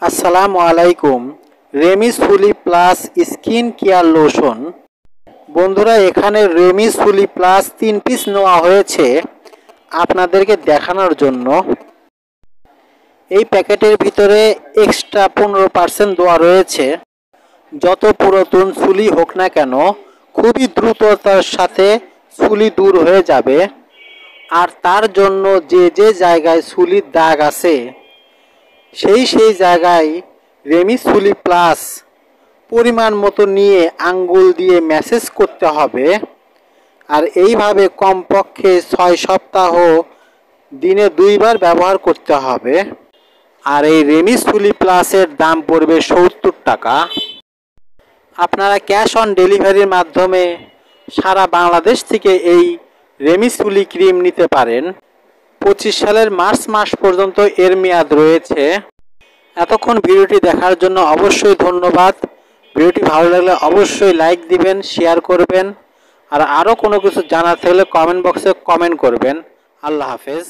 আসসালামু আলাইকুম। রেমিস ফুলি plus skin care lotion. বন্ধুরা, এখানে রেমিস ফুলি প্লাস 3 পিস নেওয়া হয়েছে আপনাদেরকে দেখানোর জন্য। এই প্যাকেটের ভিতরে এক্সট্রা 15% দেওয়া রয়েছে। যত পুরাতন চুলি হোক না কেন, খুবই দ্রুততার সাথে চুলি দূর হয়ে যাবে। আর তার জন্য যে জায়গায় চুলির দাগ আছে সেই জায়গায় রেমিস ফুলি প্লাস পরিমাণ মতো নিয়ে আঙ্গুল দিয়ে ম্যাসেজ করতে হবে। আর এইভাবে কমপক্ষে 6 সপ্তাহ দিনে 2 বার ব্যবহার করতে হবে। আর এই রেমিস ফুলি প্লাসের দাম পড়বে 70 টাকা। আপনারা ক্যাশ অন ডেলিভারির মাধ্যমে সারা বাংলাদেশ থেকে এই রেমিস ফুলি ক্রিম নিতে পারেন। 25 সালের মার্চ মাস পর্যন্ত এর মেয়াদ রয়েছে। এতক্ষণ ভিডিওটি দেখার জন্য অবশ্যই ধন্যবাদ। ভিডিওটি ভালো লাগলে অবশ্যই লাইক দিবেন, শেয়ার করবেন। আর আরও কোনো কিছু জানার থাকলে কমেন্ট বক্সে কমেন্ট করবেন। আল্লাহ হাফেজ।